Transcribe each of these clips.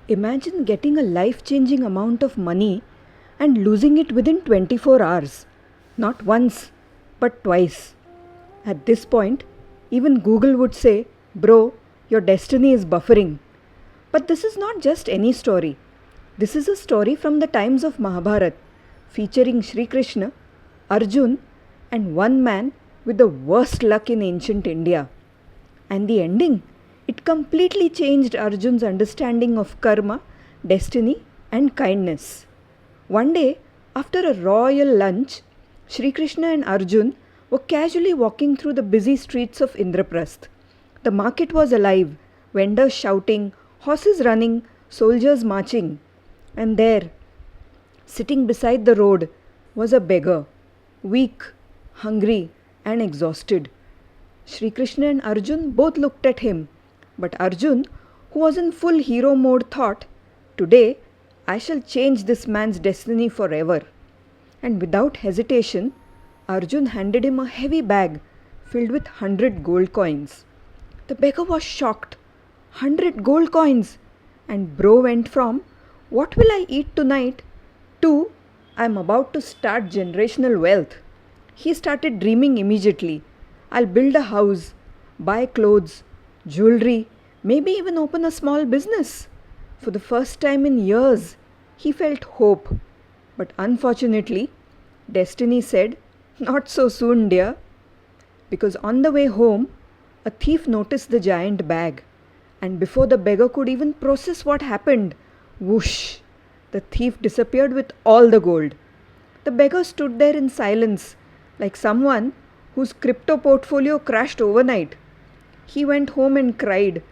Imagine getting a life changing amount of money and losing it within 24 hours. Not once, but twice. At this point, even Google would say, Bro, your destiny is buffering. But this is not just any story. This is a story from the times of Mahabharat, featuring Sri Krishna, Arjun, and one man with the worst luck in ancient India. And the ending? It completely changed Arjun's understanding of karma, destiny, and kindness. One day, after a royal lunch, Sri Krishna and Arjun were casually walking through the busy streets of Indraprasth. The market was alive, vendors shouting, horses running, soldiers marching. And there, sitting beside the road, was a beggar, weak, hungry, and exhausted. Sri Krishna and Arjun both looked at him, but Arjun, who was in full hero mode, thought, Today I shall change this man's destiny forever. And without hesitation, Arjun handed him a heavy bag filled with 100 gold coins. The beggar was shocked. 100 gold coins! And bro went from, What will I eat tonight? To, I am about to start generational wealth. He started dreaming immediately. I'll build a house, buy clothes, jewelry, maybe even open a small business. For the first time in years, he felt hope. But unfortunately, destiny said, Not so soon, dear. Because on the way home, a thief noticed the giant bag. And before the beggar could even process what happened, whoosh, the thief disappeared with all the gold. The beggar stood there in silence, like someone whose crypto portfolio crashed overnight. He went home and cried,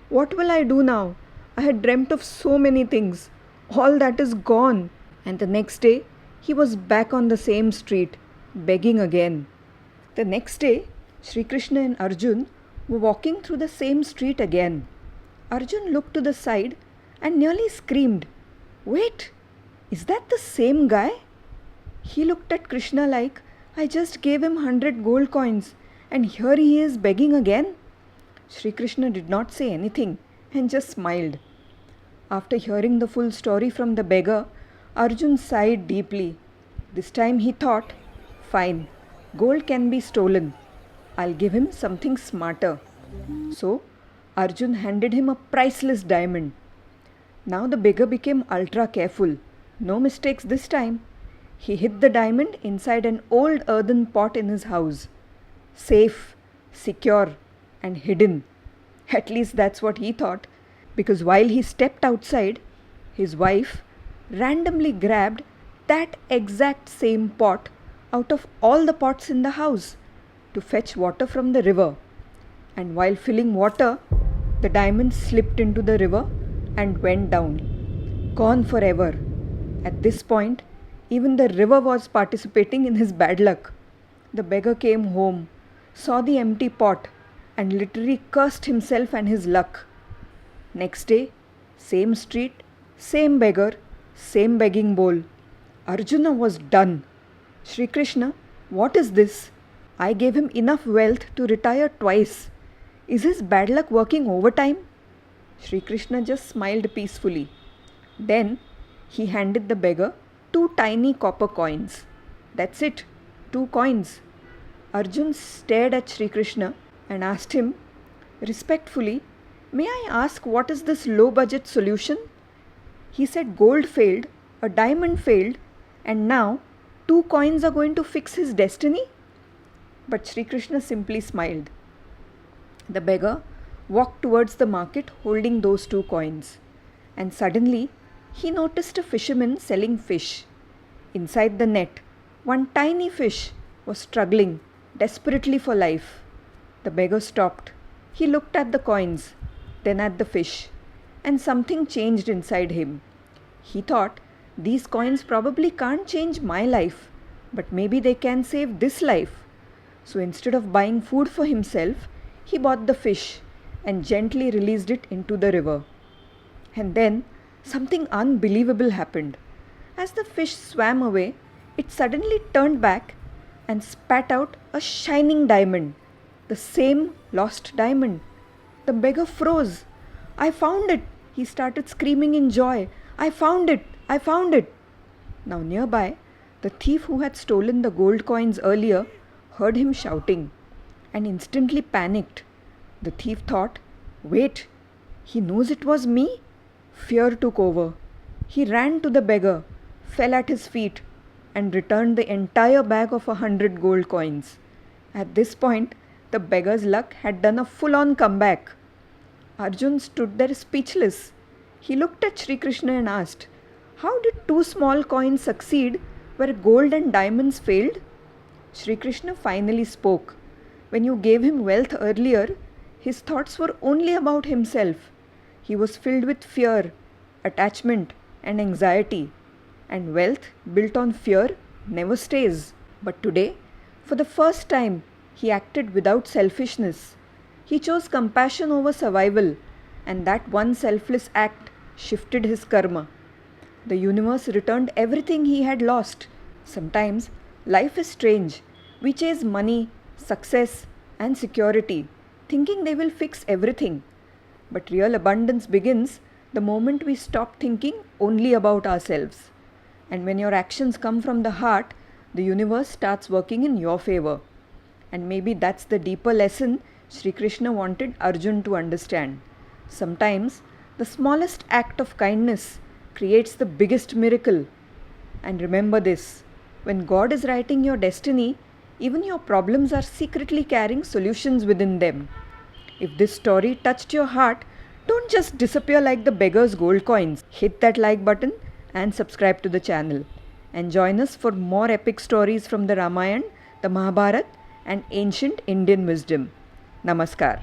What will I do now? I had dreamt of so many things. All that is gone. And the next day, he was back on the same street, begging again. The next day, Sri Krishna and Arjun were walking through the same street again. Arjun looked to the side and nearly screamed, Wait, is that the same guy? He looked at Krishna like, I just gave him 100 gold coins and here he is begging again. Sri Krishna did not say anything and just smiled. After hearing the full story from the beggar, Arjun sighed deeply. This time he thought, Fine, gold can be stolen. I'll give him something smarter. So, Arjun handed him a priceless diamond. Now the beggar became ultra careful. No mistakes this time. He hid the diamond inside an old earthen pot in his house. Safe, secure, and hidden. At least that's what he thought, because while he stepped outside, his wife randomly grabbed that exact same pot out of all the pots in the house to fetch water from the river. And while filling water, the diamond slipped into the river and went down. Gone forever. At this point, even the river was participating in his bad luck. The beggar came home, saw the empty pot, and literally cursed himself and his luck. Next day, same street, same beggar, same begging bowl. Arjuna was done. Sri Krishna, what is this? I gave him enough wealth to retire twice. Is his bad luck working overtime? Sri Krishna just smiled peacefully. Then he handed the beggar 2 tiny copper coins. That's it, 2 coins. Arjun stared at Sri Krishna and asked him, respectfully, May I ask what is this low budget solution? He said gold failed, a diamond failed, and now 2 coins are going to fix his destiny? But Sri Krishna simply smiled. The beggar walked towards the market holding those 2 coins. And suddenly, he noticed a fisherman selling fish. Inside the net, one tiny fish was struggling desperately for life. The beggar stopped. He looked at the coins, then at the fish, and something changed inside him. He thought, these coins probably can't change my life, but maybe they can save this life. So instead of buying food for himself, he bought the fish and gently released it into the river. And then something unbelievable happened. As the fish swam away, it suddenly turned back and spat out a shining diamond, the same lost diamond. The beggar froze. I found it, He started screaming in joy, "I found it! I found it!" Now, nearby, the thief who had stolen the gold coins earlier heard him shouting and instantly panicked. The thief thought, "Wait, he knows it was me?" Fear took over. He ran to the beggar, fell at his feet, and returned the entire bag of 100 gold coins. At this point, the beggar's luck had done a full on comeback. Arjun stood there speechless. He looked at Sri Krishna and asked, "How did two small coins succeed where gold and diamonds failed?" Sri Krishna finally spoke. When you gave him wealth earlier, his thoughts were only about himself. He was filled with fear, attachment, and anxiety. And wealth built on fear never stays. But today, for the first time, he acted without selfishness. He chose compassion over survival, and that one selfless act shifted his karma. The universe returned everything he had lost. Sometimes life is strange. We chase money, success, and security, thinking they will fix everything. But real abundance begins the moment we stop thinking only about ourselves. And when your actions come from the heart, the universe starts working in your favor. And maybe that's the deeper lesson Sri Krishna wanted Arjun to understand. Sometimes the smallest act of kindness creates the biggest miracle. And remember this, when God is writing your destiny, even your problems are secretly carrying solutions within them. If this story touched your heart, don't just disappear like the beggar's gold coins. Hit that like button and subscribe to the channel. And join us for more epic stories from the Ramayana, the Mahabharata, and ancient Indian wisdom. Namaskar.